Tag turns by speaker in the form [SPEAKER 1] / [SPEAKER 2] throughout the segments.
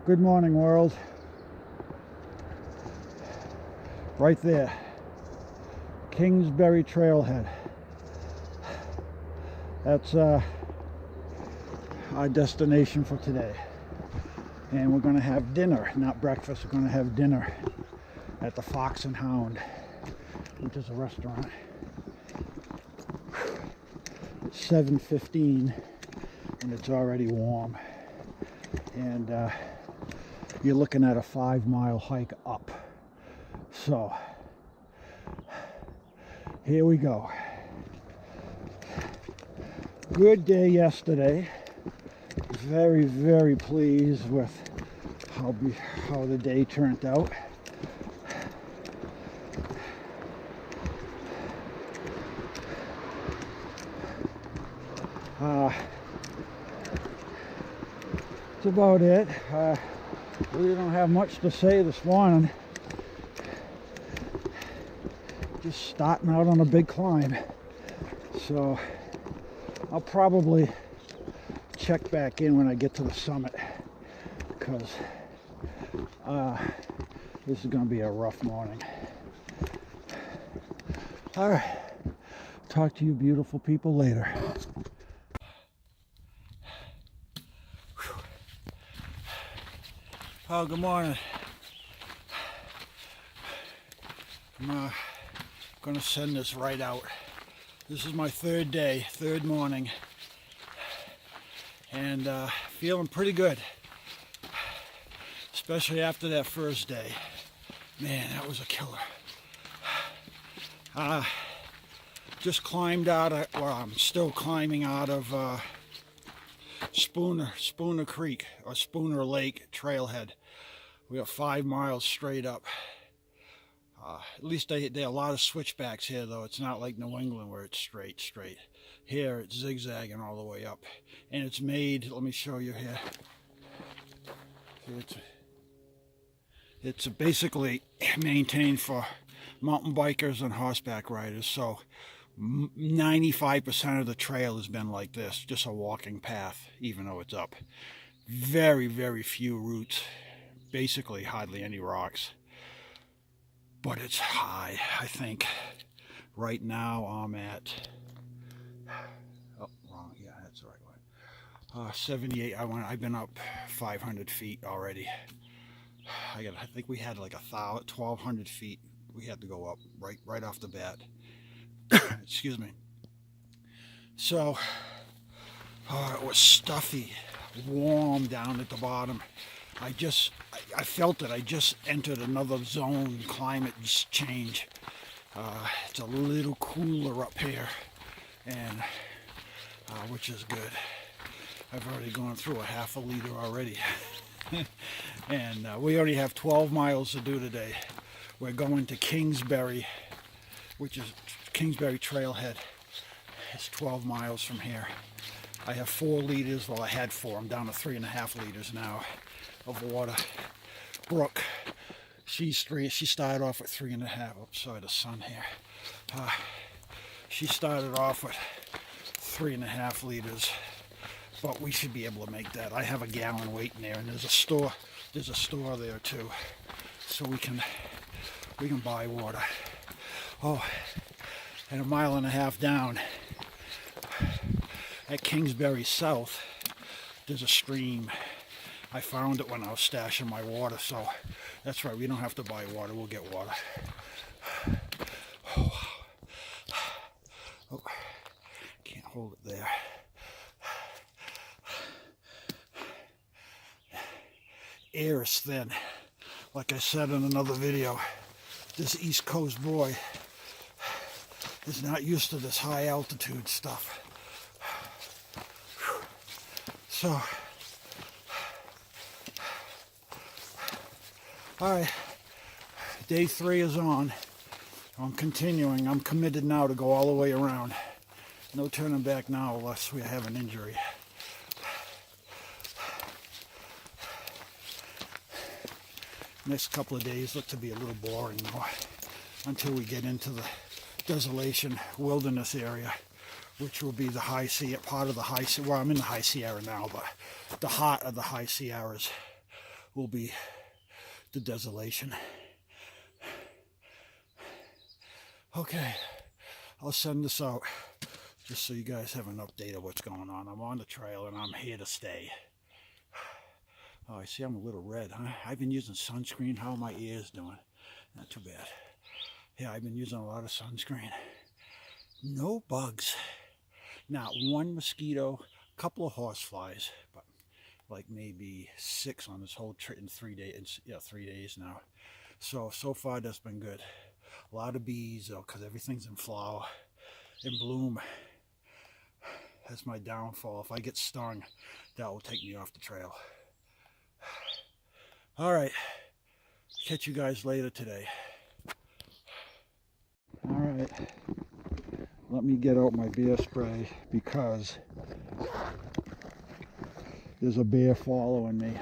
[SPEAKER 1] Good morning, world. Right there, Kingsbury Trailhead. That's our destination for today. And we're going to have dinner, not breakfast. We're going to have dinner at the Fox and Hound, which is a restaurant. It's 7:15 and it's already warm. And you're looking at a 5-mile hike up. So here we go. Good day yesterday. Very, very pleased with how the day turned out. That's about it. We don't have much to say this morning. Just starting out on a big climb. So I'll probably check back in when I get to the summit, because this is going to be a rough morning. All right. Talk to you beautiful people later. Oh, good morning. I'm gonna send this right out. This is my third day, third morning, and feeling pretty good, especially after that first day. Man, that was a killer. Just climbed out of, well, I'm still climbing out of Spooner Creek, or Spooner Lake trailhead. We are 5 miles straight up. At least there are a lot of switchbacks here, though. It's not like New England where it's straight. Here it's zigzagging all the way up, and it's made. Let me show you here. It's basically maintained for mountain bikers and horseback riders. So 95% of the trail has been like this, just a walking path, even though it's up. Very, very few roots, basically hardly any rocks. But it's high, I think. Right now I'm at, oh, wrong, yeah, that's the right one. 78, I've been up 500 feet already. I think we had like 1,200 feet we had to go up right off the bat. Excuse me. So it was stuffy, warm down at the bottom. I felt it. I just entered another zone, climate change. It's a little cooler up here, and which is good. I've already gone through a half a liter already. And we already have 12 miles to do today. We're going to Kingsbury, which is Kingsbury Trailhead. It's 12 miles from here. I have 4 liters. Well, I had 4. I'm down to 3.5 liters now of water. Brooke, she's 3. She started off with 3.5. Oops, sorry, the sun here. She started off with 3.5 liters, but we should be able to make that. I have a gallon waiting there, and there's a store there too, so we can buy water. Oh, and 1.5 miles down at Kingsbury South, there's a stream. I found it when I was stashing my water, so that's right, we don't have to buy water, we'll get water. Oh, can't hold it there. Air is thin. Like I said in another video, this East Coast boy is not used to this high altitude stuff. So, alright, day 3 is on. I'm continuing. I'm committed now to go all the way around. No turning back now unless we have an injury. Next couple of days look to be a little boring though, until we get into the desolation wilderness area, which will be the high Sierra, part of the high Sierra. Well, I'm in the high Sierra now, but the heart of the high Sierras will be the desolation. Okay, I'll send this out just so you guys have an update of what's going on. I'm on the trail and I'm here to stay. Oh, I see I'm a little red, huh? I've been using sunscreen. How are my ears doing? Not too bad. Yeah, I've been using a lot of sunscreen. No bugs. Not one mosquito, a couple of horseflies, but like maybe 6 on this whole trip in 3 days. Yeah, 3 days now. So far that's been good. A lot of bees though, because everything's in flower, in bloom. That's my downfall. If I get stung, that will take me off the trail. All right, catch you guys later today. All right, let me get out my bear spray because there's a bear following me.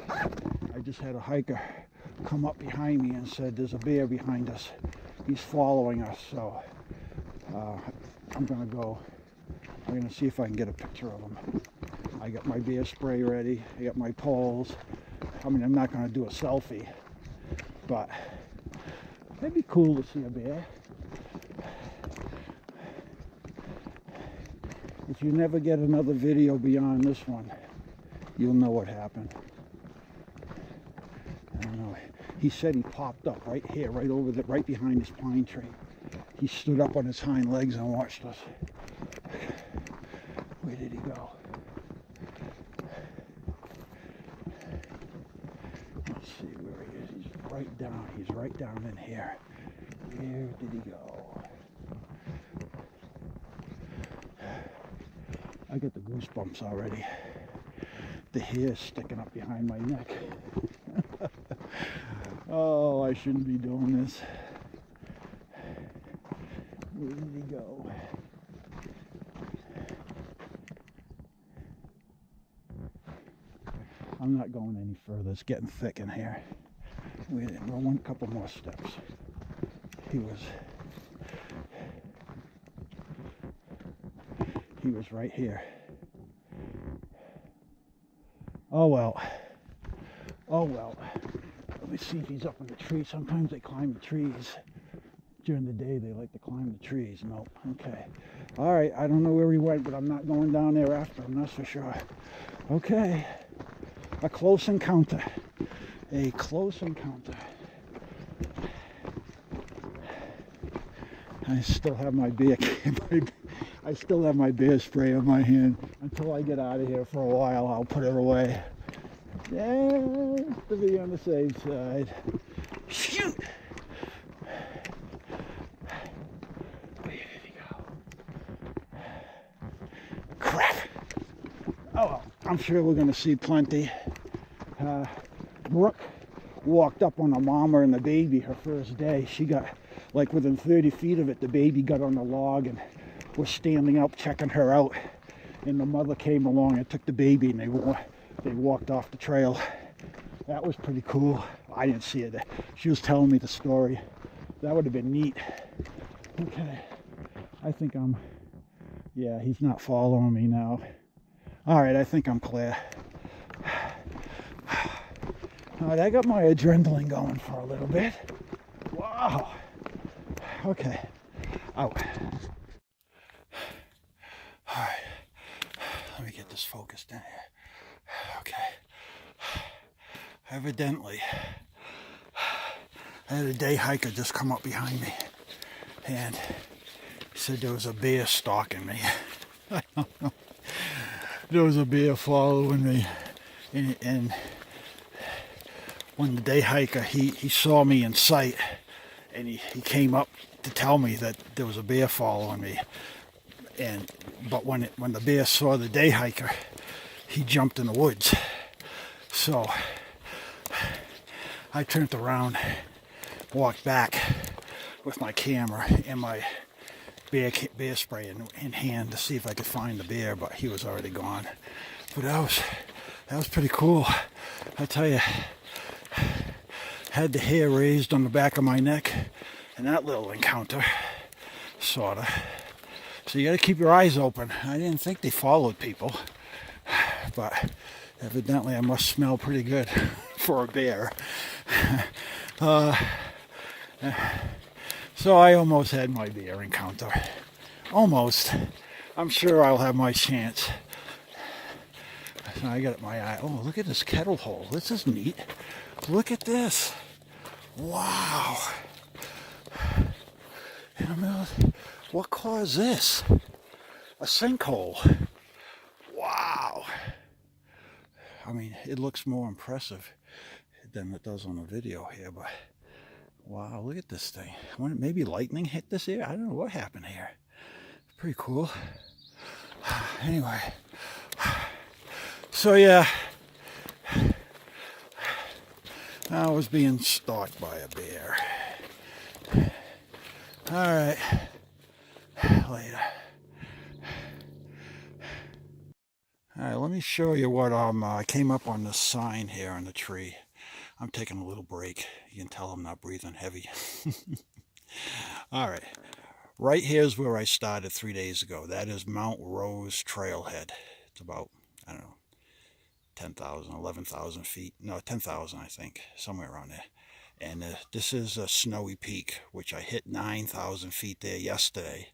[SPEAKER 1] I just had a hiker come up behind me and said there's a bear behind us. He's following us, so I'm gonna see if I can get a picture of him. I got my bear spray ready. I got my poles. I mean, I'm not gonna do a selfie, but it'd be cool to see a bear. If you never get another video beyond this one, you'll know what happened. I don't know. He said he popped up right here, right behind this pine tree. He stood up on his hind legs and watched us. Where did he go? Let's see where he is. He's right down in here. Where did he go? I get the goosebumps already. The hair's sticking up behind my neck. Oh, I shouldn't be doing this. Where did he go? I'm not going any further. It's getting thick in here. Wait, one couple more steps. He was right here. Oh well. Let me see if he's up in the tree. Sometimes they climb the trees. During the day they like to climb the trees. Nope. Okay. All right. I don't know where he went, but I'm not going down there after him. That's for sure. Okay. A close encounter. A close encounter. I still have my bear. I still have my bear spray in my hand. Until I get out of here for a while, I'll put it away. Yeah, to be on the safe side. Shoot! Where did he go? Crap! Oh well, I'm sure we're going to see plenty. Brooke walked up on a mama and the baby her first day. She got like within 30 feet of it. The baby got on the log and was standing up checking her out. And the mother came along and took the baby and they walked off the trail. That was pretty cool. I didn't see it. She was telling me the story. That would have been neat. Okay. I think yeah, he's not following me now. All right, I think I'm clear. All right, I got my adrenaline going for a little bit. Wow. Okay. Out. All right. Let me get this focused in here. Okay. Evidently, I had a day hiker just come up behind me and he said there was a bear stalking me. I don't know. There was a bear following me, and when the day hiker, he saw me in sight and he came up to tell me that there was a bear following me. But when the bear saw the day hiker, he jumped in the woods. So I turned around, walked back with my camera and my bear spray in hand to see if I could find the bear, but he was already gone. But that was pretty cool. I tell you, had the hair raised on the back of my neck in that little encounter, sorta. So you got to keep your eyes open. I didn't think they followed people, but Evidently I must smell pretty good for a bear. So I almost had my bear encounter. Almost. I'm sure I'll have my chance. So I got my eye. Oh, look at this kettle hole. This is neat. Look at this. Wow. In the middle of, what caused this? A sinkhole. Wow. I mean, it looks more impressive than it does on the video here, but wow, look at this thing. Maybe lightning hit this here? I don't know what happened here. Pretty cool. Anyway, so yeah, I was being stalked by a bear. All right, later. All right, let me show you what I came up on this sign here on the tree. I'm taking a little break. You can tell I'm not breathing heavy. All right, right here's where I started 3 days ago. That is Mount Rose Trailhead. It's about, I don't know, 10,000, 11,000 feet. No, 10,000, I think, somewhere around there. And this is a snowy peak, which I hit 9,000 feet there yesterday.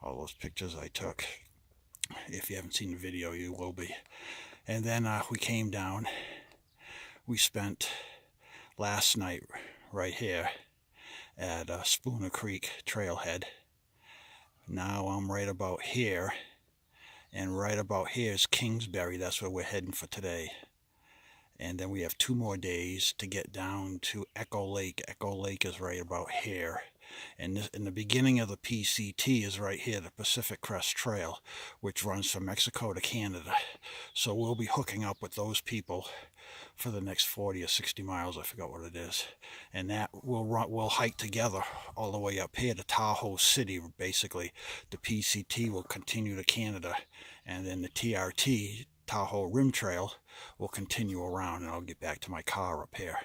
[SPEAKER 1] All those pictures I took. If you haven't seen the video, you will be. And then we came down. We spent last night right here at Spooner Creek Trailhead. Now I'm right about here. And right about here is Kingsbury. That's where we're heading for today. And then we have 2 more days to get down to Echo Lake. Echo Lake is right about here. And this, in the beginning of the PCT is right here, the Pacific Crest Trail, which runs from Mexico to Canada. So we'll be hooking up with those people for the next 40 or 60 miles. I forgot what it is. And that we'll hike together all the way up here to Tahoe City. Basically, the PCT will continue to Canada. And then the TRT, Tahoe Rim Trail, will continue around, and I'll get back to my car up here.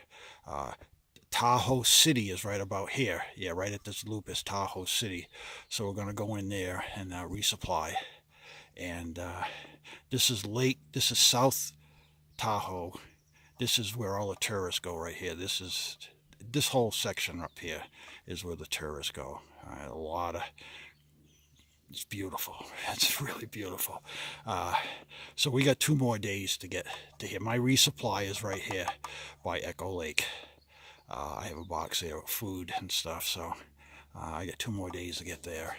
[SPEAKER 1] Tahoe City is right about here. Yeah, right at this loop is Tahoe City. So we're going to go in there and resupply. And this is South Tahoe. This is where all the tourists go right here. This whole section up here is where the tourists go. It's beautiful. It's really beautiful. So we got 2 more days to get to here. My resupply is right here by Echo Lake. I have a box there of food and stuff, so I got 2 more days to get there.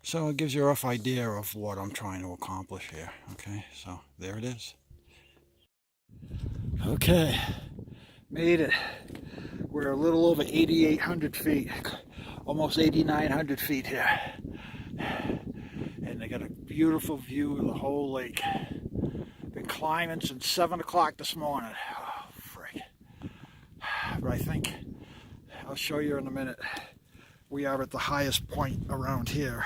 [SPEAKER 1] So it gives you a rough idea of what I'm trying to accomplish here. Okay, so there it is. Okay, made it. We're a little over 8,800 feet, almost 8,900 feet here. And they got a beautiful view of the whole lake. Been climbing since 7 o'clock this morning. Oh, frick. But I think, I'll show you in a minute, we are at the highest point around here.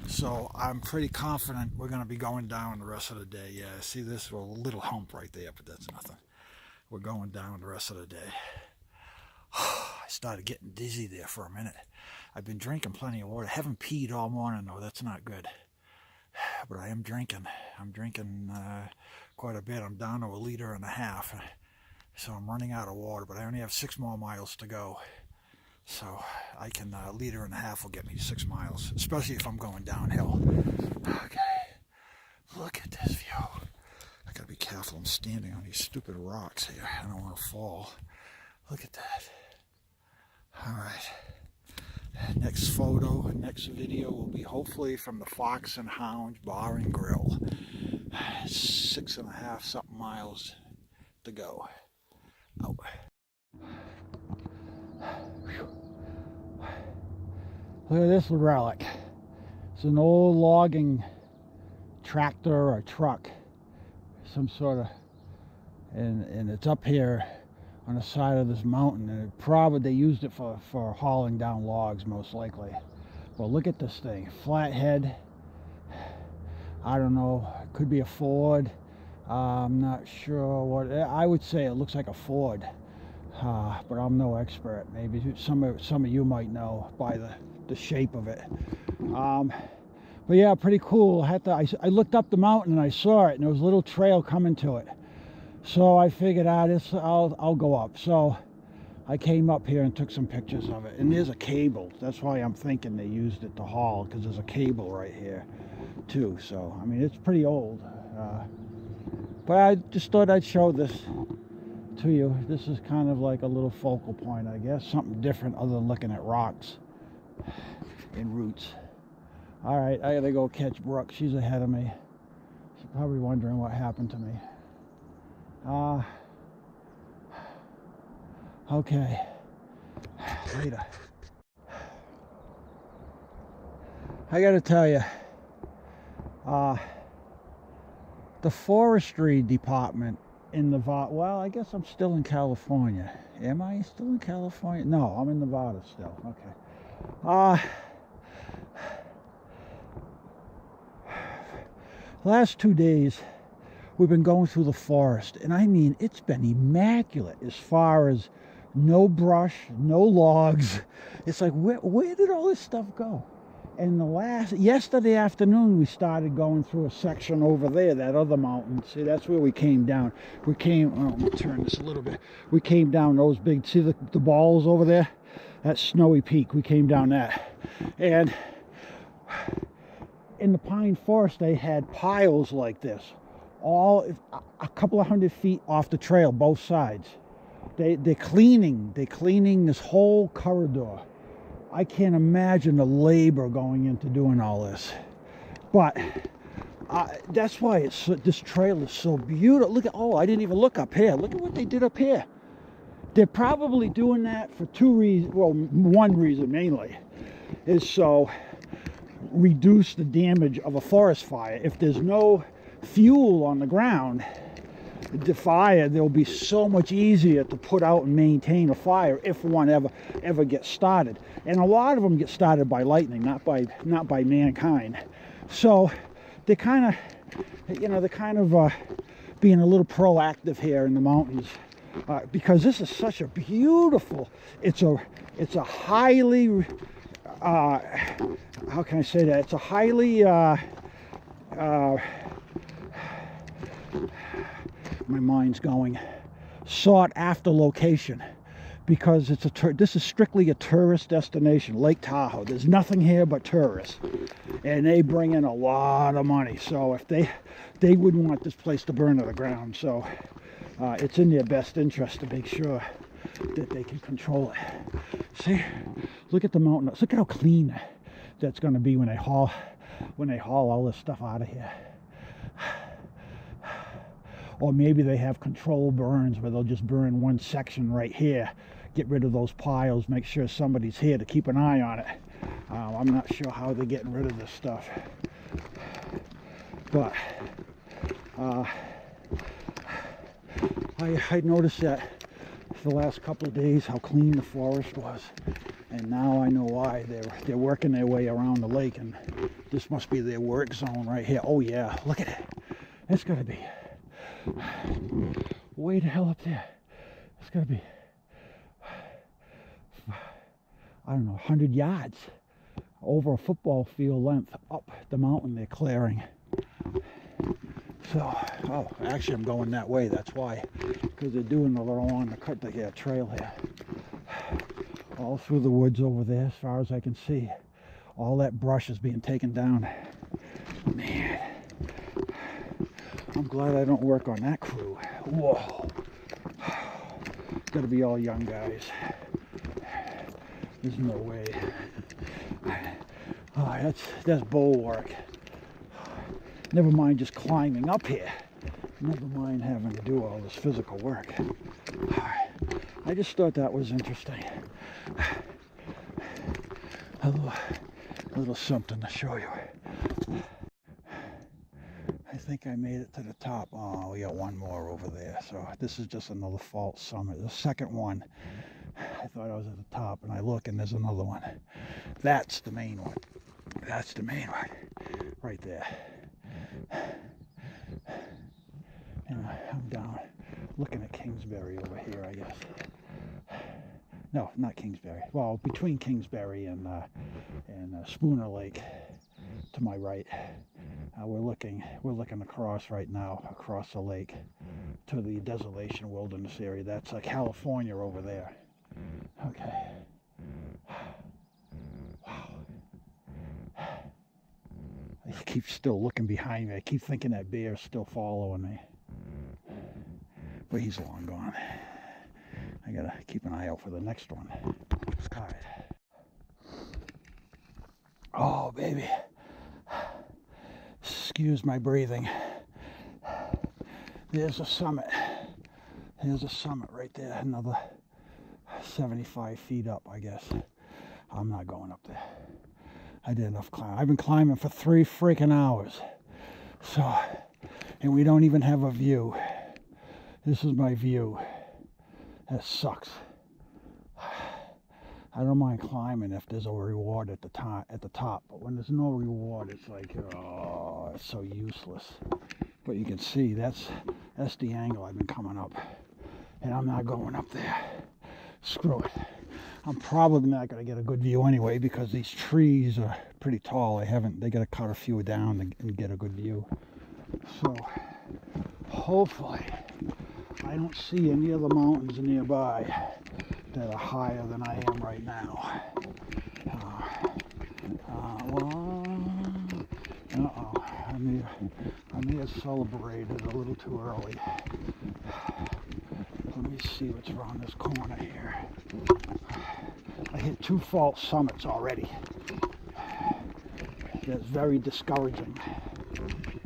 [SPEAKER 1] So I'm pretty confident we're going to be going down the rest of the day. Yeah, see this little hump right there, but that's nothing. We're going down the rest of the day. I started getting dizzy there for a minute. I've been drinking plenty of water. I haven't peed all morning though. That's not good. But I am drinking. I'm drinking quite a bit. I'm down to 1.5 liters. So I'm running out of water, but I only have 6 more miles to go. So I can, 1.5 liters will get me 6 miles, especially if I'm going downhill. Okay, look at this view. I gotta be careful. I'm standing on these stupid rocks here. I don't want to fall. Look at that. All right. Next photo, next video will be hopefully from the Fox and Hound Bar and Grill. 6.5 something miles to go. Oh. Look at this relic. It's an old logging tractor or truck, some sort of, and it's up here on the side of this mountain, and they used it for hauling down logs most likely. But look at this thing, flathead. I don't know, it could be a Ford. I'm not sure what. I would say it looks like a Ford, but I'm no expert. Maybe some of you might know by the shape of it. But yeah, pretty cool. I looked up the mountain and I saw it, and there was a little trail coming to it. So I figured I'll go up. So I came up here and took some pictures of it. And there's a cable. That's why I'm thinking they used it to haul, because there's a cable right here too. So I mean, it's pretty old. But I just thought I'd show this to you. This is kind of like a little focal point, I guess. Something different other than looking at rocks and roots. All right, I gotta go catch Brooke. She's ahead of me. She's probably wondering what happened to me. Okay. Later. I gotta tell you, the forestry department in Nevada, well, I guess I'm still in California. Am I still in California? No, I'm in Nevada still. Okay. Last 2 days, we've been going through the forest, and I mean, it's been immaculate as far as no brush, no logs. It's like, where did all this stuff go? And yesterday afternoon, we started going through a section over there, that other mountain. See, that's where we came down. I'm gonna turn this a little bit. We came down those big, see the balls over there? That snowy peak, we came down that. And in the pine forest, they had piles like this, all a couple of 100 feet off the trail, both sides. They're cleaning this whole corridor. I can't imagine the labor going into doing all this, but that's why this trail is so beautiful. Look at, oh, I didn't even look up here. Look at what they did up here. They're probably doing that for two reasons. Well, one reason mainly is so reduce the damage of a forest fire. If there's no fuel on the ground, the fire, they'll be so much easier to put out and maintain a fire if one ever gets started. And a lot of them get started by lightning, not by mankind. So they're kind of being a little proactive here in the mountains, because this is such a beautiful. It's a highly how can I say that? It's a highly my mind's going, sought after location, because this is strictly a tourist destination, Lake Tahoe. There's nothing here but tourists, and they bring in a lot of money. So if they wouldn't want this place to burn to the ground. So it's in their best interest to make sure that they can control it. See, look at the mountain. Look at how clean that's going to be when they haul all this stuff out of here. Or maybe they have control burns where they'll just burn one section right here, get rid of those piles, make sure somebody's here to keep an eye on it. I'm not sure how they're getting rid of this stuff, but I noticed that for the last couple of days how clean the forest was, and now I know why. They're working their way around the lake, and this must be their work zone right here. Oh yeah, look at it. It's got to be way the hell up there. It's got to be, I don't know, 100 yards over a football field length up the mountain they're clearing. So, oh, actually I'm going that way, that's why, because they're doing the little on the trail here. All through the woods over there, as far as I can see. All that brush is being taken down. Man, I'm glad I don't work on that crew. Whoa. Gotta be all young guys. There's no way. Oh, that's bull work. Never mind just climbing up here. Never mind having to do all this physical work. I just thought that was interesting. A little something to show you. I think I made it to the top. Oh, we got one more over there. So this is just another false summit. The second one. I thought I was at the top, and I look, and there's another one. That's the main one. That's the main one. Right there. And I'm down looking at Kingsbury over here, I guess. No, not Kingsbury. Well, between Kingsbury and Spooner Lake to my right. We're looking across right now, across the lake to the Desolation Wilderness area. That's California over there. Okay. Wow. I keep still looking behind me. I keep thinking that bear's still following me. But he's long gone. I gotta keep an eye out for the next one. All right. Oh, baby. Excuse my breathing. There's a summit. There's a summit right there. Another 75 feet up, I guess. I'm not going up there. I did enough climbing. I've been climbing for 3 freaking hours. So, and we don't even have a view. This is my view. That sucks. I don't mind climbing if there's a reward at the top, but when there's no reward, it's like, oh, it's so useless. But you can see that's the angle I've been coming up, and I'm not going up there. Screw it. I'm probably not going to get a good view anyway because these trees are pretty tall. They got to cut a few down and get a good view. So hopefully I don't see any other mountains nearby that are higher than I am right now. I may have celebrated a little too early. Let me see what's around this corner here. I hit 2 false summits already. That's very discouraging.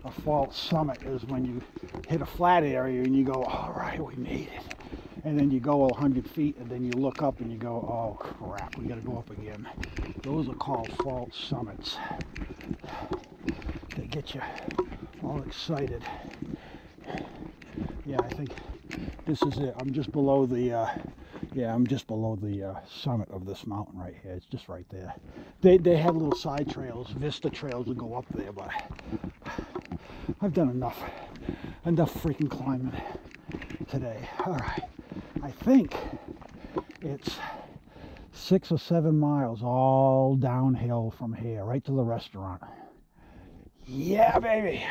[SPEAKER 1] A false summit is when you hit a flat area and you go, all right, we made it. And then you go 100 feet and then you look up and you go, oh crap, we gotta go up again. Those are called false summits. They get you all excited. Yeah, I think this is it. I'm just below the summit of this mountain right here. It's just right there. They have little side trails, vista trails that go up there, but I've done enough freaking climbing today. All right, I think it's 6 or 7 miles all downhill from here, right to the restaurant. Yeah, baby.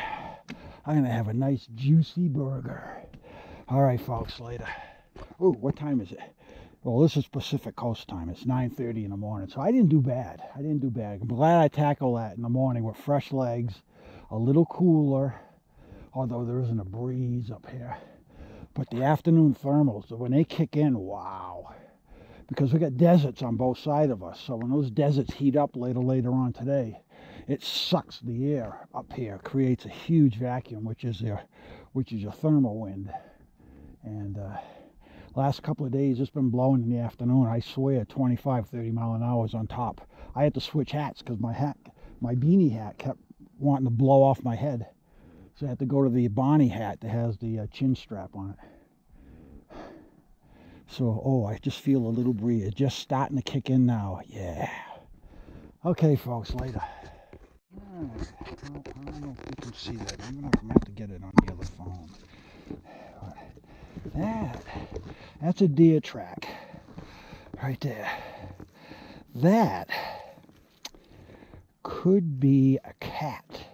[SPEAKER 1] I'm gonna have a nice juicy burger. All right, folks, later. Oh, what time is it? Well, this is Pacific Coast time. It's 9:30 in the morning, so I didn't do bad. I'm glad I tackled that in the morning with fresh legs, a little cooler, although there isn't a breeze up here. But the afternoon thermals, when they kick in, wow. Because we got deserts on both sides of us, so when those deserts heat up later on today, it sucks the air up here, creates a huge vacuum, which is your thermal wind. And last couple of days, it's been blowing in the afternoon. I swear, 25, 30 mile an hour on top. I had to switch hats because my beanie hat kept wanting to blow off my head. So I had to go to the Bonnie hat that has the chin strap on it. So, oh, I just feel a little breeze. It's just starting to kick in now. Yeah. Okay, folks, later. Well, I don't know if you can see that. I'm going to have to get it on the other phone. That's a deer track right there. That could be a cat.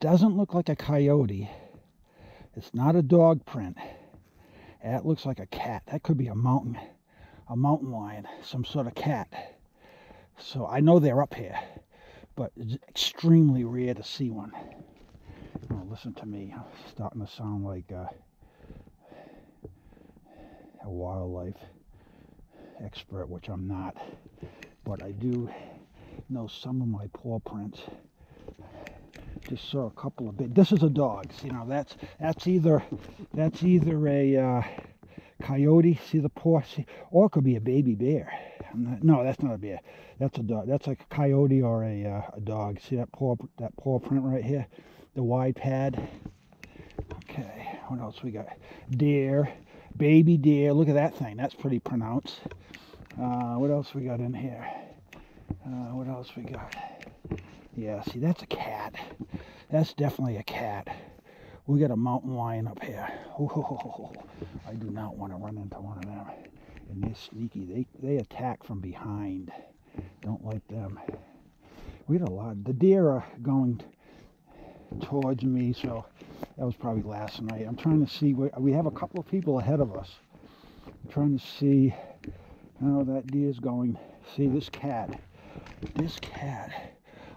[SPEAKER 1] Doesn't look like a coyote. It's not a dog print. That looks like a cat. That could be a mountain lion, some sort of cat. So I know they're up here, but it's extremely rare to see one. Oh, listen to me. I'm starting to sound like a wildlife expert, which I'm not, but I do know some of my paw prints. Just saw a couple of big. This is a dog. You know, that's either a coyote. See the paw, or it could be a baby bear. No, that's not a bear. That's a dog. That's like a coyote or a dog. See that paw print right here, the wide pad. Okay, what else we got? Deer, baby deer. Look at that thing. That's pretty pronounced. What else we got in here? What else we got? Yeah, see, that's a cat. That's definitely a cat. We got a mountain lion up here. Oh, I do not want to run into one of them. And they're sneaky. They attack from behind. Don't like them. We got a lot. The deer are going towards me, so That was probably last night. I'm trying to see, we have a couple of people ahead of us. I'm trying to see how that deer's going. See this cat.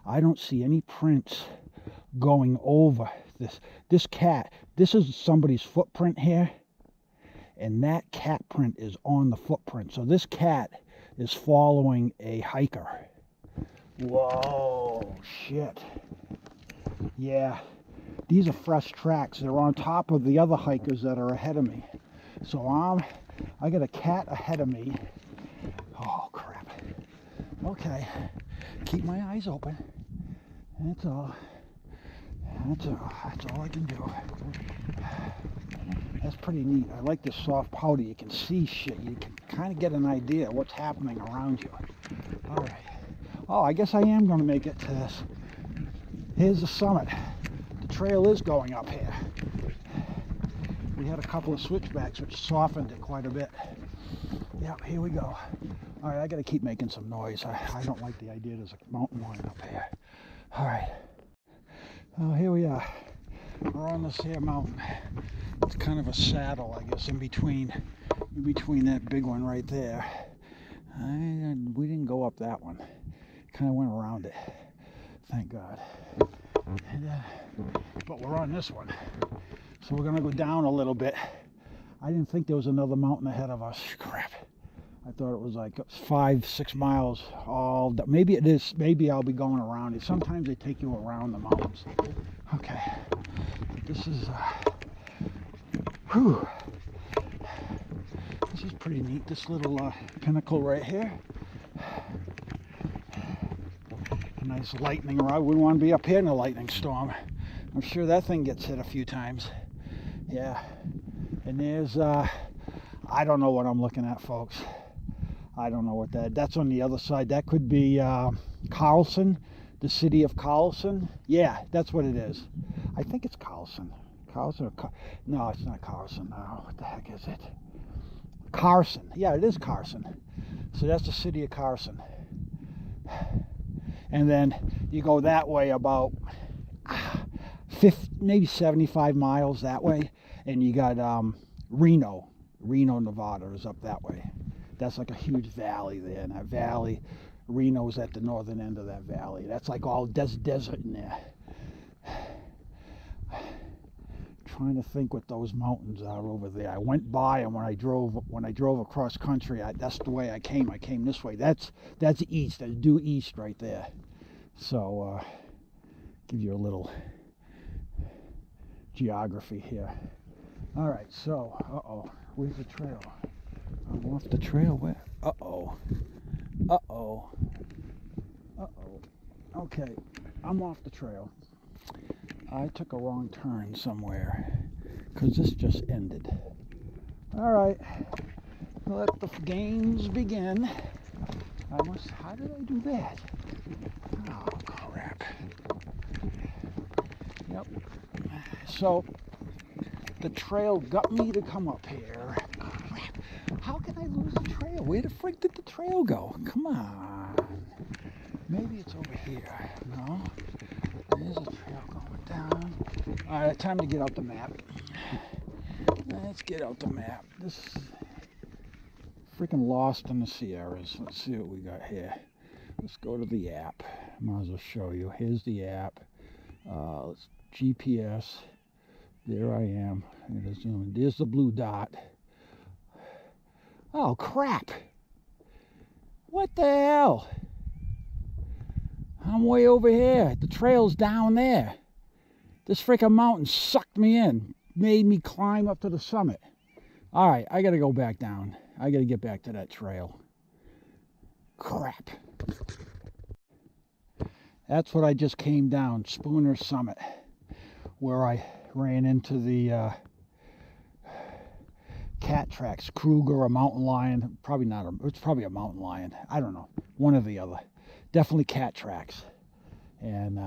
[SPEAKER 1] I don't see any prints going over this cat. This is somebody's footprint here, and that cat print is on the footprint. So this cat is following a hiker. Whoa, shit. Yeah, these are fresh tracks. They're on top of the other hikers that are ahead of me. So I got a cat ahead of me. Oh, crap. Okay, keep my eyes open. That's all. That's all I can do. That's pretty neat. I like this soft powder. You can see shit. You can kind of get an idea of what's happening around you. All right. Oh, I guess I am going to make it to this. Here's the summit. The trail is going up here. We had a couple of switchbacks which softened it quite a bit. Yep, here we go. All right, I got to keep making some noise. I don't like the idea there's a mountain lion up here. All right. Oh, here we are. We're on this here mountain. It's kind of a saddle, I guess, in between that big one right there. We didn't go up that one. Kind of went around it. Thank God. But we're on this one. So we're going to go down a little bit. I didn't think there was another mountain ahead of us. Crap. I thought it was like 5-6 miles all. Maybe it is. Maybe I'll be going around it. Sometimes they take you around the mountains. Okay. This is this is pretty neat. This little pinnacle right here. A nice lightning rod. Wouldn't want to be up here in a lightning storm. I'm sure that thing gets hit a few times. Yeah. And there's I don't know what I'm looking at, folks. I don't know what that's on the other side. That could be Carlson, the city of Carlson. Yeah, that's what it is. I think it's Carlson. Carlson or no, it's not Carlson. No, what the heck is it? Carson. Yeah, it is Carson. So that's the city of Carson. And then you go that way about 50, maybe 75 miles that way, and you got Reno, Nevada is up that way. That's like a huge valley there, and that valley, Reno's at the northern end of that valley. That's like all desert in there. Trying to think what those mountains are over there. I went by them when I drove across country. That's the way I came. I came this way. That's east. That's due east right there. So give you a little geography here. All right. So where's the trail? I'm off the trail. Where? Okay, I'm off the trail. I took a wrong turn somewhere because this just ended. All right, let the games begin. How did I do that? Oh, crap. Yep. So the trail got me to come up here. Crap. How can I lose the trail? Where the frick did the trail go? Come on. Maybe it's over here. No. There's a trail going down. All right, time to get out the map. Let's get out the map. This is freaking lost in the Sierras. Let's see what we got here. Let's go to the app. Might as well show you. Here's the app. Let's GPS. There I am. There's the blue dot. Oh, crap. What the hell? I'm way over here. The trail's down there. This freaking mountain sucked me in. Made me climb up to the summit. All right, I got to go back down. I got to get back to that trail. Crap. That's what I just came down. Spooner Summit. Where I ran into the cat tracks. Kruger, a mountain lion. Probably not. It's probably a mountain lion. I don't know. One or the other. Definitely cat tracks. And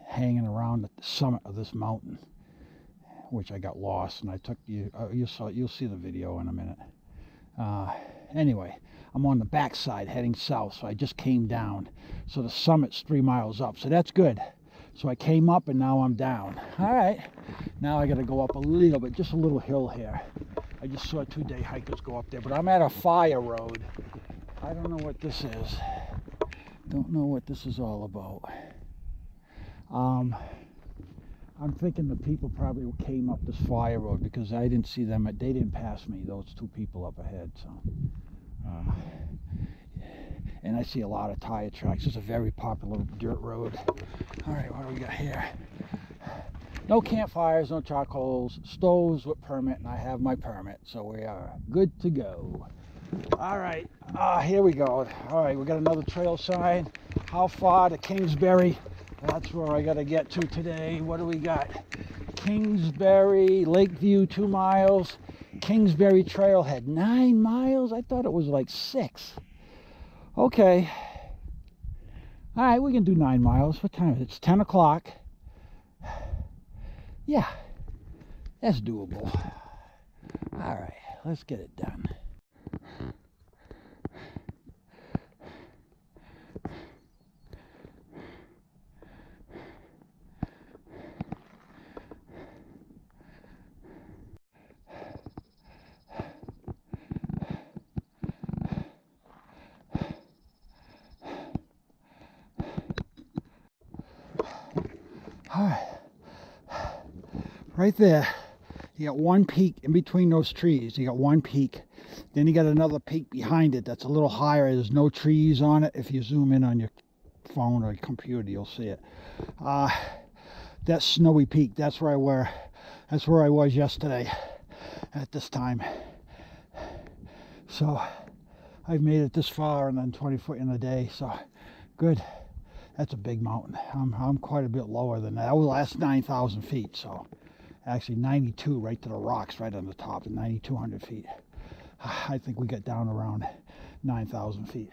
[SPEAKER 1] hanging around at the summit of this mountain, which I got lost, and I took you. You'll see the video in a minute. Anyway, I'm on the backside heading south, so I just came down. So the summit's 3 miles up, so that's good. So I came up and now I'm down. All right, now I got to go up a little bit, just a little hill here. I just saw 2-day hikers go up there, but I'm at a fire road. I don't know what this is. Don't know what this is all about. I'm thinking the people probably came up this fire road because I didn't see them. They didn't pass me, those 2 people up ahead. So, and I see a lot of tire tracks. It's a very popular dirt road. All right, what do we got here? No campfires, no charcoals, stoves with permit, and I have my permit, so we are good to go. All right, here we go. All right, we got another trail sign. How far to Kingsbury? That's where I got to get to today. What do we got? Kingsbury, Lakeview, 2 miles. Kingsbury Trailhead, 9 miles? I thought it was like 6. Okay. All right, we can do 9 miles. What time is it? It's 10 o'clock. Yeah, that's doable. All right, let's get it done. All right. Right there, you got one peak in between those trees. You got one peak. Then you got another peak behind it that's a little higher. There's no trees on it. If you zoom in on your phone or computer, you'll see it. That snowy peak, that's where I was yesterday at this time. So I've made it this far and then 20 foot in a day. So good. That's a big mountain. I'm quite a bit lower than that. That was the last 9,000 feet. So actually 92 right to the rocks right on the top, and 9,200 feet. I think we got down around 9,000 feet.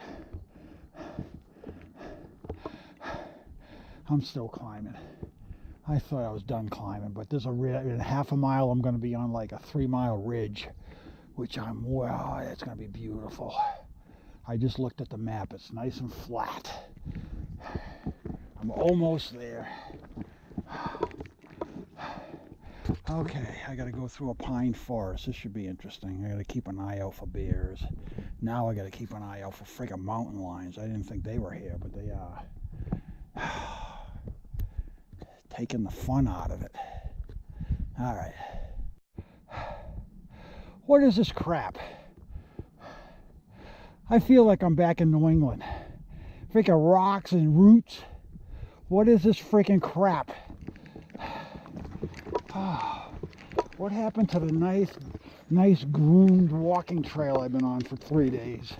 [SPEAKER 1] I'm still climbing. I thought I was done climbing, but there's in half a mile I'm going to be on like a 3-mile ridge, which wow, it's going to be beautiful. I just looked at the map. It's nice and flat. I'm almost there. Okay, I gotta go through a pine forest. This should be interesting. I gotta keep an eye out for bears. Now I gotta keep an eye out for friggin' mountain lions. I didn't think they were here, but they are. Taking the fun out of it. All right. What is this crap? I feel like I'm back in New England. Freaking rocks and roots. What is this freaking crap? Oh, what happened to the nice groomed walking trail I've been on for 3 days?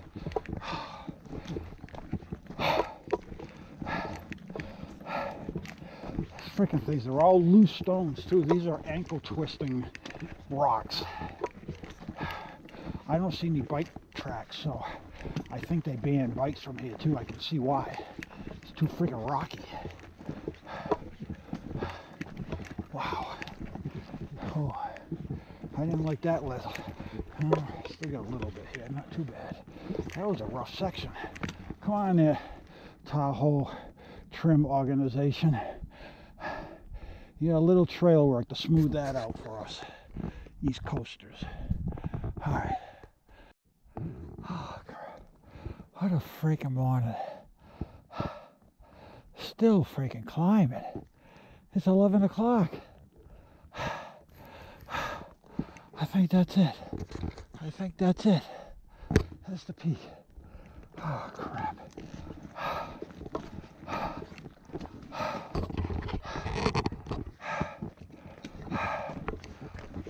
[SPEAKER 1] Freaking things, they're all loose stones too. These are ankle twisting rocks. I don't see any bike tracks, so I think they banned bikes from here too. I can see why. It's too freaking rocky. Wow. Oh, I didn't like that little. Still got a little bit here, not too bad. That was a rough section. Come on there, Tahoe Trim Organization. You got a little trail work to smooth that out for us, East Coasters. All right. Oh, crap. What a freaking morning. Still freaking climbing. It's 11 o'clock. I think that's it. I think that's it. That's the peak. Oh, crap.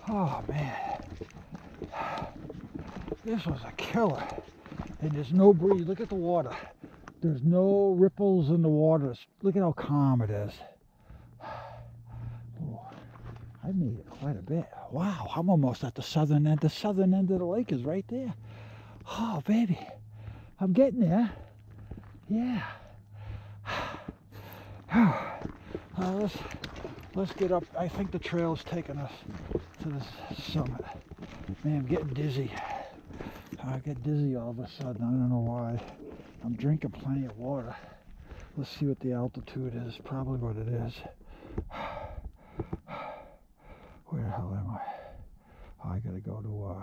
[SPEAKER 1] Oh, man. This was a killer. And there's no breeze. Look at the water. There's no ripples in the water. Look at how calm it is. Oh, I made it quite a bit. Wow, I'm almost at the southern end. The southern end of the lake is right there. Oh, baby. I'm getting there. Yeah. Let's get up. I think the trail's taking us to the summit. Man, I'm getting dizzy. I get dizzy all of a sudden. I don't know why. I'm drinking plenty of water. Let's see what the altitude is. Probably what it is. Where the hell am I? Oh, I gotta go to,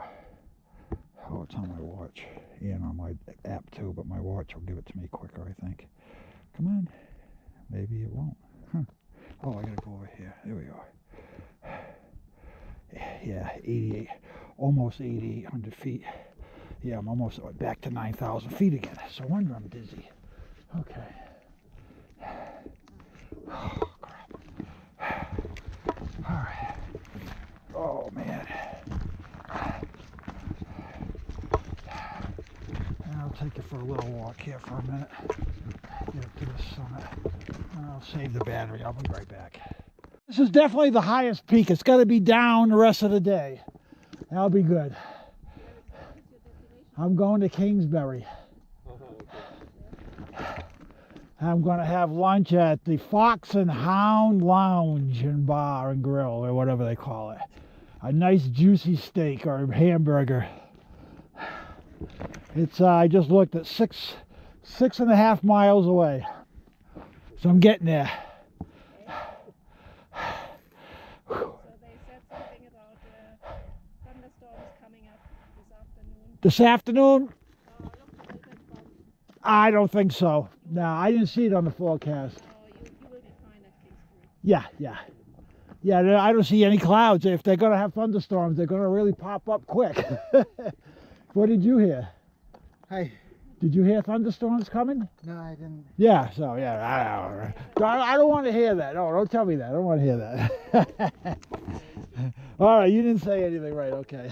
[SPEAKER 1] oh, it's on my watch and on my app too, but my watch will give it to me quicker, I think. Come on. Maybe it won't. Huh. Oh, I gotta go over here. There we are. Yeah, 88, almost 8,800 feet. Yeah, I'm almost back to 9,000 feet again. So no wonder I'm dizzy. Okay. Oh, crap. All right. Oh, man. And I'll take you for a little walk here for a minute. Get up to the summit. And I'll save the battery. I'll be right back. This is definitely the highest peak. It's got to be down the rest of the day. That'll be good. I'm going to Kingsbury. I'm going to have lunch at the Fox and Hound Lounge and Bar and Grill, or whatever they call it. A nice juicy steak or hamburger. It's I just looked at six and a half miles away. So I'm getting there.
[SPEAKER 2] So they said something about thunderstorms coming up
[SPEAKER 1] This afternoon?
[SPEAKER 2] looks a little bit fog.
[SPEAKER 1] I don't think so. No, I didn't see it on the forecast.
[SPEAKER 2] So you will be fine at Kingsbury.
[SPEAKER 1] Yeah. I don't see any clouds. If they're going to have thunderstorms, they're going to really pop up quick. What did you hear?
[SPEAKER 3] Hi.
[SPEAKER 1] Did you hear thunderstorms coming?
[SPEAKER 3] No, I didn't.
[SPEAKER 1] Yeah, so yeah, I don't want to hear that. No, don't tell me that. I don't want to hear that. All right, you didn't say anything, right? Okay.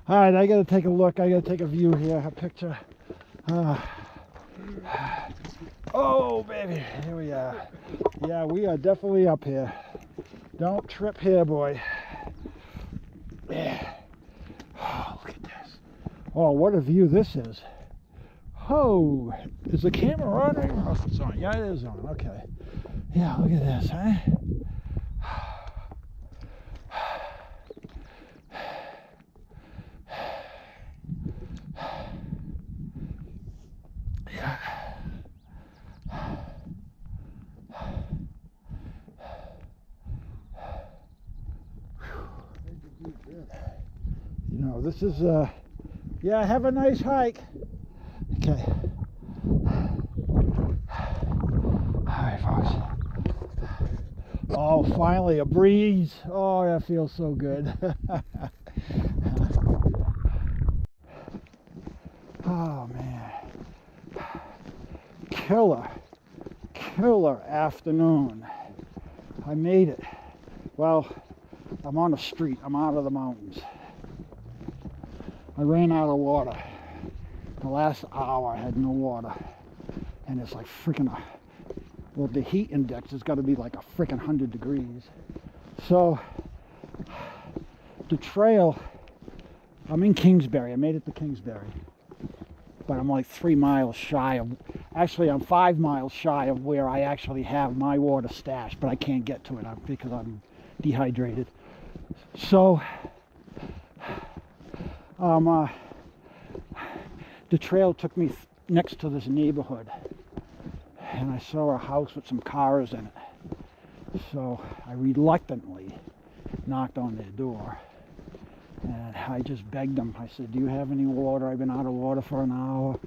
[SPEAKER 1] All right, I got to take a look. I got to take a view here, a picture. Oh, baby, here we are. Yeah, we are definitely up here. Don't trip here, boy. Yeah. Oh, look at this. Oh, what a view this is. Oh, is the camera on? I don't know if it's on. Yeah, it is on. Okay. Yeah, look at this, huh? Yeah. You know, this is, yeah, have a nice hike. Okay. Alright, folks. Oh, finally a breeze. Oh, that feels so good. Oh, man. Killer afternoon. I made it. Well, I'm on the street. I'm out of the mountains. I ran out of water. The last hour I had no water. And it's like freaking, well, the heat index has got to be like a freaking 100 degrees. So the trail, I'm in Kingsbury. I made it to Kingsbury. But I'm like 3 miles shy of, actually I'm 5 miles shy of where I actually have my water stashed, but I can't get to it because I'm dehydrated. So the trail took me next to this neighborhood, and I saw a house with some cars in it. So I reluctantly knocked on their door, and I just begged them. I said, "Do you have any water? I've been out of water for an hour."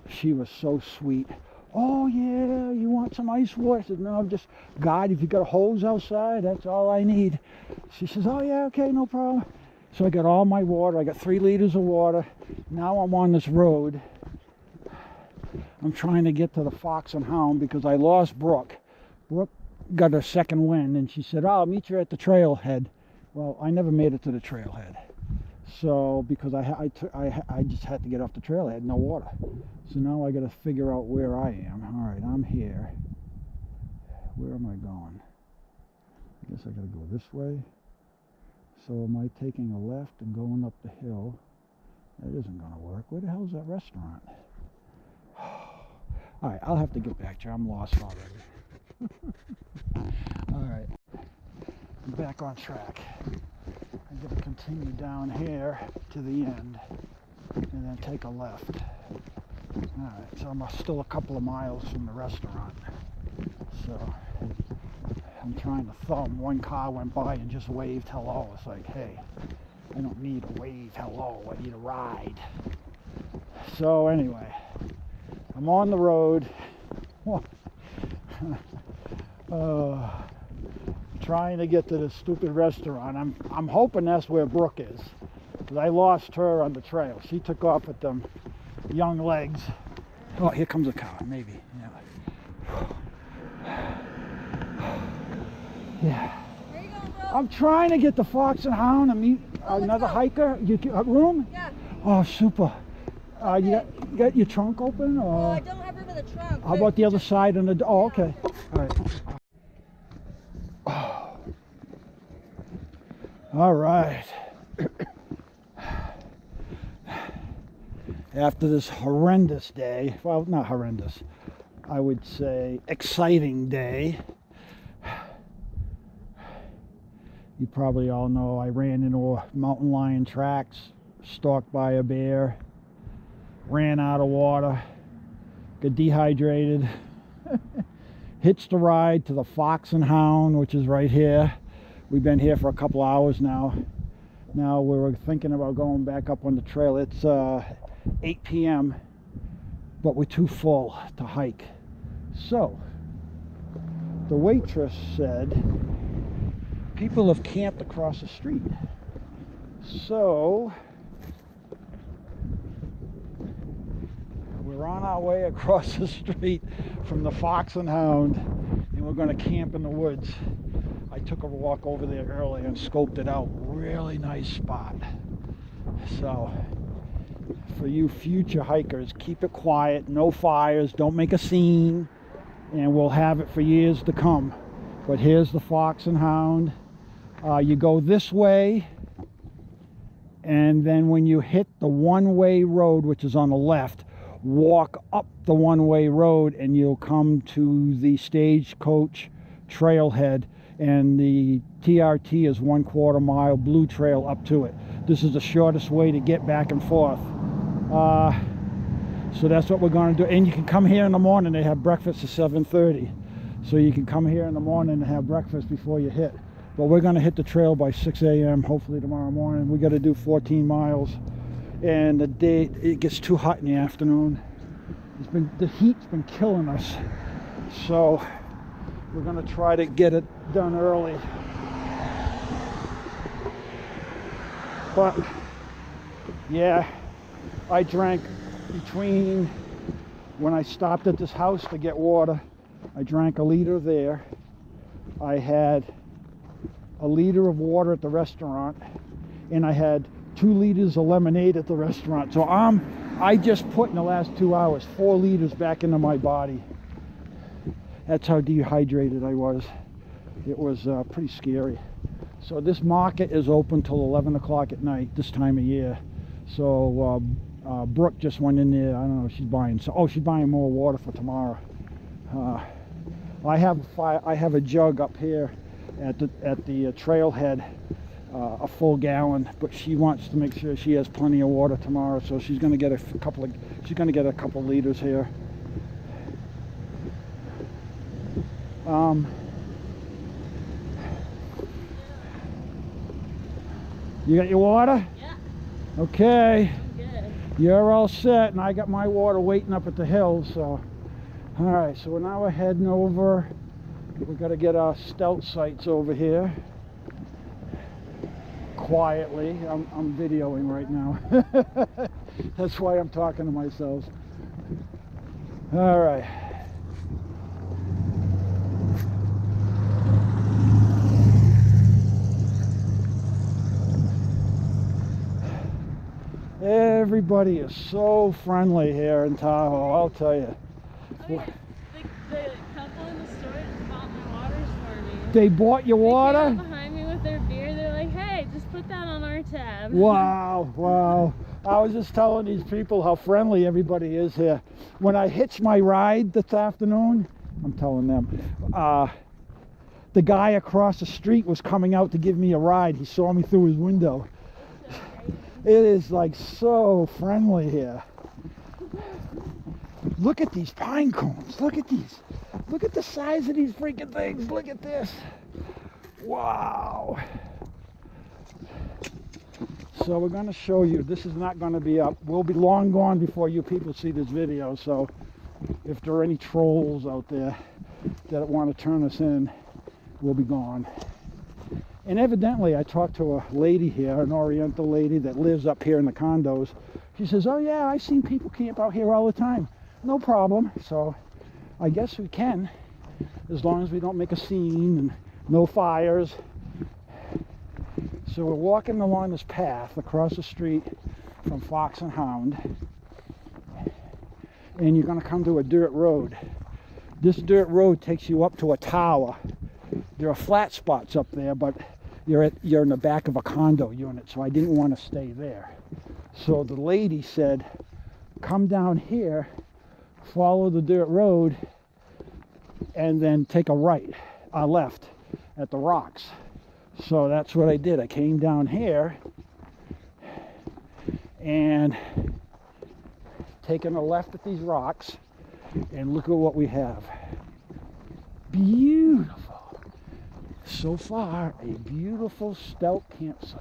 [SPEAKER 1] She was so sweet. "Oh yeah, you want some ice water?" I said, "No, just, God, if you got a hose outside, that's all I need." She says, "Oh yeah, okay, no problem." So I got all my water. I got 3 liters of water. Now I'm on this road. I'm trying to get to the Fox and Hound because I lost Brooke. Brooke got her second wind, and she said, "Oh, I'll meet you at the trailhead." Well, I never made it to the trailhead. So, because I just had to get off the trailhead, no water. So now I got to figure out where I am. All right, I'm here. Where am I going? I guess I got to go this way. So am I taking a left and going up the hill? That isn't going to work. Where the hell is that restaurant? All right, I'll have to get back to you. I'm lost already. All right, I'm back on track. I'm going to continue down here to the end and then take a left. Alright, so I'm still a couple of miles from the restaurant. So I'm trying to thumb. One car went by and just waved hello. It's like, hey, I don't need a wave hello, I need a ride. So anyway, I'm on the road. Trying to get to this stupid restaurant. I'm hoping that's where Brooke is, because I lost her on the trail. She took off with them young legs. Oh, here comes a car, maybe. Yeah.
[SPEAKER 2] Where you going, bro?
[SPEAKER 1] I'm trying to get the Fox and Hound and meet another hiker. You room?
[SPEAKER 2] Yeah.
[SPEAKER 1] Oh, super. You got your trunk open? Or?
[SPEAKER 2] Well, I don't have room in the trunk.
[SPEAKER 1] How about the other side and the? Oh, okay. All right. All right. After this horrendous day, well, not horrendous, I would say exciting day. You probably all know I ran into mountain lion tracks, stalked by a bear, ran out of water, got dehydrated, hitched a ride to the Fox and Hound, which is right here. We've been here for a couple hours now. Now we were thinking about going back up on the trail. It's 8 p.m., but we're too full to hike. So the waitress said people have camped across the street. So we're on our way across the street from the Fox and Hound, and we're going to camp in the woods. I took a walk over there earlier and scoped it out. Really nice spot. So for you future hikers, keep it quiet, no fires, don't make a scene, and we'll have it for years to come. But here's the Fox and Hound. You go this way, and then when you hit the one-way road, which is on the left, walk up the one-way road and you'll come to the Stagecoach trailhead, and the TRT is 1/4 mile blue trail up to it. This is the shortest way to get back and forth. So that's what we're going to do. And you can come here in the morning. They have breakfast at 7:30, so you can come here in the morning and have breakfast before you hit. But we're going to hit the trail by 6 a.m. hopefully tomorrow morning. We got to do 14 miles, and the day it gets too hot in the afternoon. The heat's been killing us, so we're going to try to get it done early. But yeah, I drank between when I stopped at this house to get water. I drank a liter there. I had a liter of water at the restaurant, and I had 2 liters of lemonade at the restaurant. So I just put in the last 2 hours 4 liters back into my body. That's how dehydrated I was. It was pretty scary. So this market is open till 11 o'clock at night this time of year. So Brooke just went in there. I don't know, she's buying she's buying more water for tomorrow. I have a jug up here at the trailhead, a full gallon, but she wants to make sure she has plenty of water tomorrow, so she's going to get a couple liters here. You got your water?
[SPEAKER 2] Yeah.
[SPEAKER 1] Okay.
[SPEAKER 2] Good.
[SPEAKER 1] You're all set, and I got my water waiting up at the hill. So all right, so now we're heading over. We've got to get our stealth sights over here quietly. I'm videoing right now. That's why I'm talking to myself. All right. Everybody is so friendly here in Tahoe, I'll tell you.
[SPEAKER 2] Oh, yeah. The couple in the store just bought my waters for me.
[SPEAKER 1] They bought your water?
[SPEAKER 2] They came up behind me with their beer. They're like, hey, just put that on our tab.
[SPEAKER 1] Wow, wow. I was just telling these people how friendly everybody is here. When I hitched my ride this afternoon, I'm telling them, the guy across the street was coming out to give me a ride. He saw me through his window. It is like so friendly here. Look at these pine cones. Look at these. Look at the size of these freaking things. Look at this. Wow. So we're going to show you. This is not going to be up. We'll be long gone before you people see this video. So if there are any trolls out there that want to turn us in, we'll be gone. And evidently, I talked to a lady here, an Oriental lady that lives up here in the condos. She says, oh yeah, I've seen people camp out here all the time. No problem. So I guess we can, as long as we don't make a scene and no fires. So we're walking along this path across the street from Fox and Hound. And you're going to come to a dirt road. This dirt road takes you up to a tower. There are flat spots up there, but you're in the back of a condo unit, so I didn't want to stay there. So the lady said, come down here, follow the dirt road, and then take a left at the rocks. So that's what I did. I came down here and taking a left at these rocks, and look at what we have. Beautiful. So far, a beautiful stealth campsite.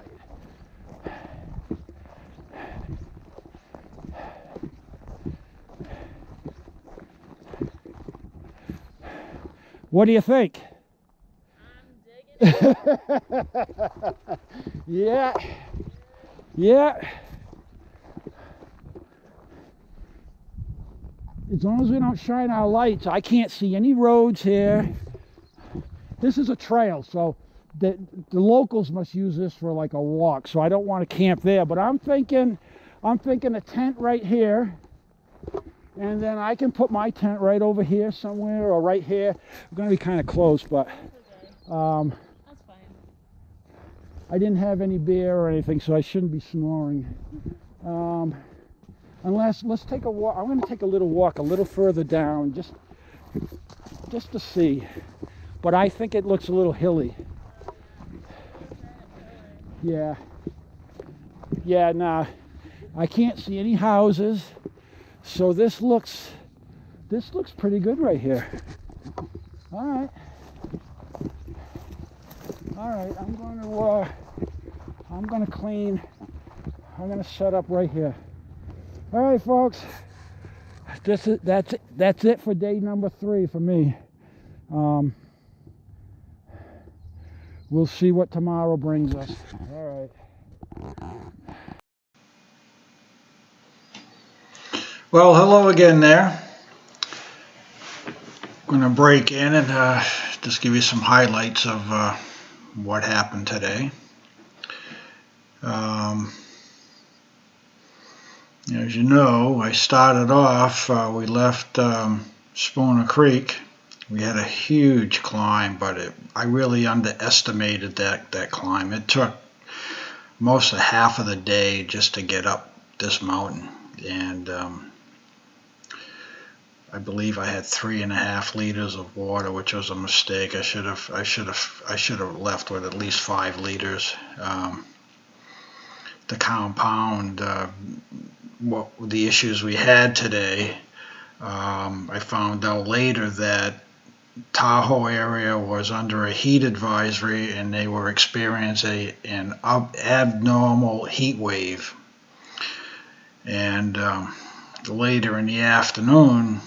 [SPEAKER 1] What do you think? I'm digging it. Yeah. Yeah. As long as we don't shine our lights, I can't see any roads here. This is a trail, so the locals must use this for like a walk, so I don't want to camp there. But I'm thinking a tent right here, and then I can put my tent right over here somewhere, or right here. We're going to be kind of close, but
[SPEAKER 2] That's fine.
[SPEAKER 1] I didn't have any beer or anything, so I shouldn't be snoring. Unless, let's take a walk. I'm going to take a little walk a little further down, just to see. But I think it looks a little hilly. Yeah. Yeah, nah. I can't see any houses. So this looks pretty good right here. All right. All right, I'm going to clean. I'm going to set up right here. All right, folks. That's it for day number 3 for me. We'll see what tomorrow brings us. All right. Well, hello again there. I'm going to break in and just give you some highlights of what happened today. As you know, I started off, we left Spooner Creek. We had a huge climb, but I really underestimated that climb. It took most of half of the day just to get up this mountain, and I believe I had 3.5 liters of water, which was a mistake. I should have left with at least 5 liters. The compound, what the issues we had today, I found out later that Tahoe area was under a heat advisory, and they were experiencing an abnormal heat wave. And later in the afternoon,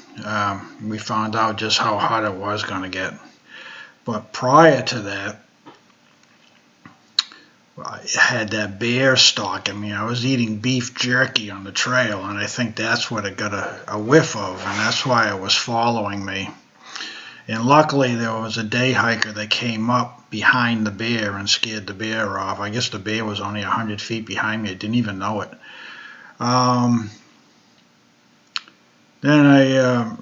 [SPEAKER 1] we found out just how hot it was going to get. But prior to that, I had that bear stalking me. I was eating beef jerky on the trail, and I think that's what it got a whiff of, and that's why it was following me. And luckily there was a day hiker that came up behind the bear and scared the bear off. I guess the bear was only 100 feet behind me. I didn't even know it. Then I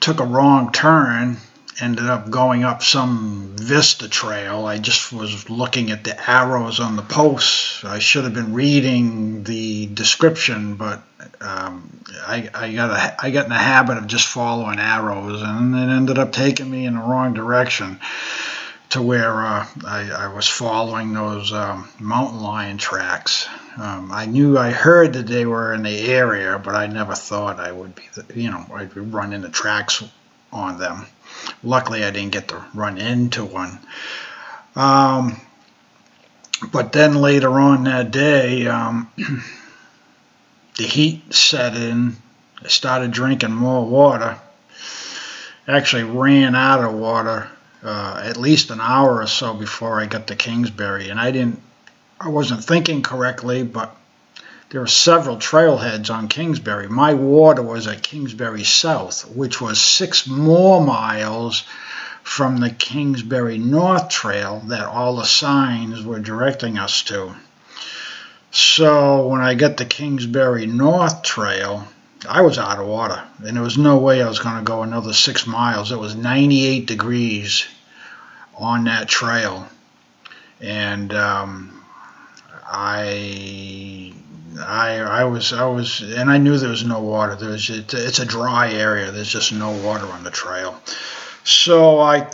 [SPEAKER 1] took a wrong turn, ended up going up some vista trail. I just was looking at the arrows on the posts. I should have been reading the description, but I got in the habit of just following arrows, and it ended up taking me in the wrong direction to where I was following those mountain lion tracks. I heard that they were in the area, but I never thought I would be, I'd run into tracks on them. Luckily, I didn't get to run into one. But then later on that day, the heat set in. I started drinking more water. Actually ran out of water at least an hour or so before I got to Kingsbury, and I wasn't thinking correctly, but there were several trailheads on Kingsbury. My water was at Kingsbury South, which was 6 more miles from the Kingsbury North Trail that all the signs were directing us to. So when I got to Kingsbury North Trail, I was out of water, and there was no way I was going to go another 6 miles. It was 98 degrees on that trail, and I was, and I knew there was no water. It's a dry area. There's just no water on the trail. So I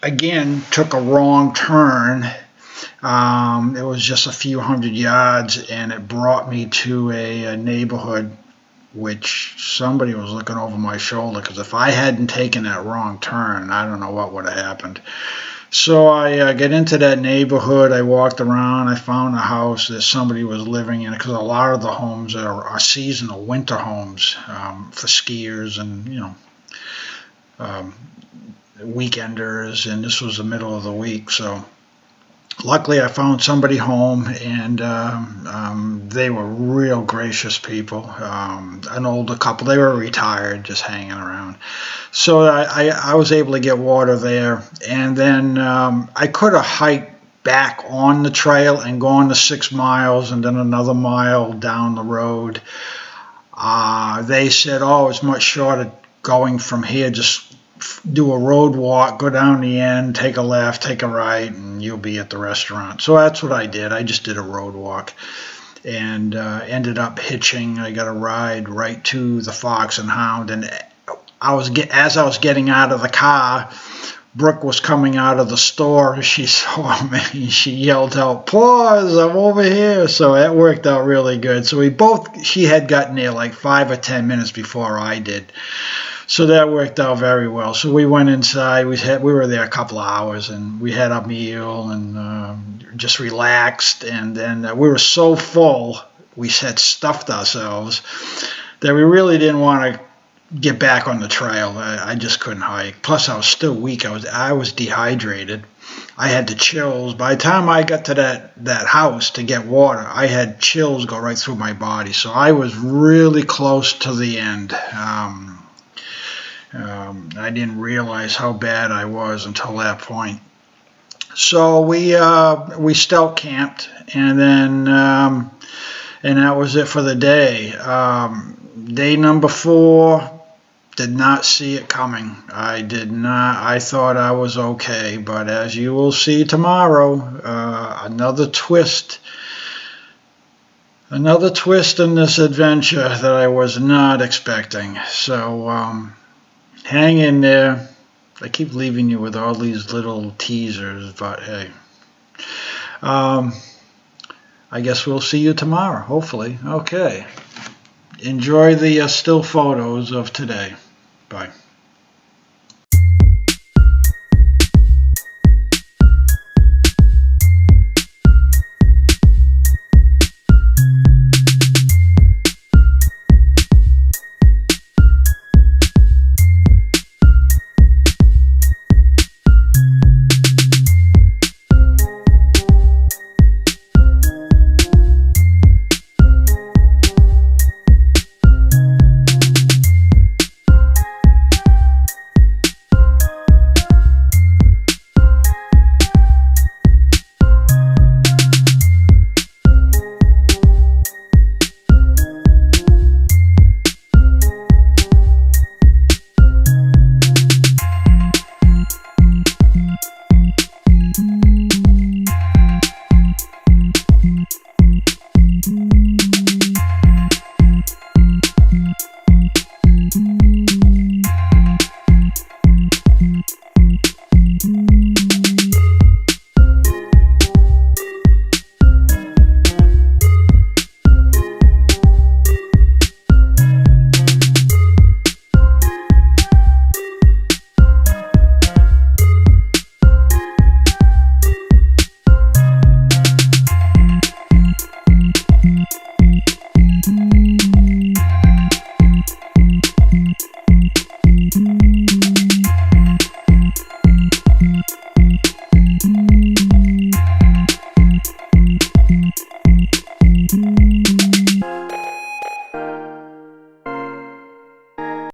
[SPEAKER 1] again took a wrong turn. It was just a few hundred yards, and it brought me to a neighborhood which somebody was looking over my shoulder, because if I hadn't taken that wrong turn, I don't know what would have happened. So I get into that neighborhood. I walked around. I found a house that somebody was living in, because a lot of the homes are seasonal winter homes for skiers and weekenders, and this was the middle of the week. So luckily I found somebody home, and they were real gracious people, an older couple. They were retired, just hanging around. So I was able to get water there, and then I could have hiked back on the trail and gone the 6 miles and then another mile down the road. They said, oh, it's much shorter going from here, just do a road walk, go down the end, take a left, take a right, and you'll be at the restaurant. So that's what I did. I just did a road walk, and ended up hitching. I got a ride right to the Fox and Hound, and as I was getting out of the car, Brooke was coming out of the store. She saw me. She yelled out, "Pause, I'm over here." So that worked out really good. So she had gotten there like 5 or 10 minutes before I did. So that worked out very well. So we went inside. We were there a couple of hours, and we had a meal and just relaxed. And then we were so full, we had stuffed ourselves, that we really didn't want to get back on the trail. I just couldn't hike. Plus, I was still weak. I was dehydrated. I had the chills. By the time I got to that house to get water, I had chills go right through my body. So I was really close to the end. I didn't realize how bad I was until that point. So we stealth camped, and then and that was it for the day. Day number 4, did not see it coming. I did not. I thought I was okay, but as you will see tomorrow, another twist in this adventure that I was not expecting. So hang in there. I keep leaving you with all these little teasers, but hey. I guess we'll see you tomorrow, hopefully. Okay. Enjoy the still photos of today. Bye.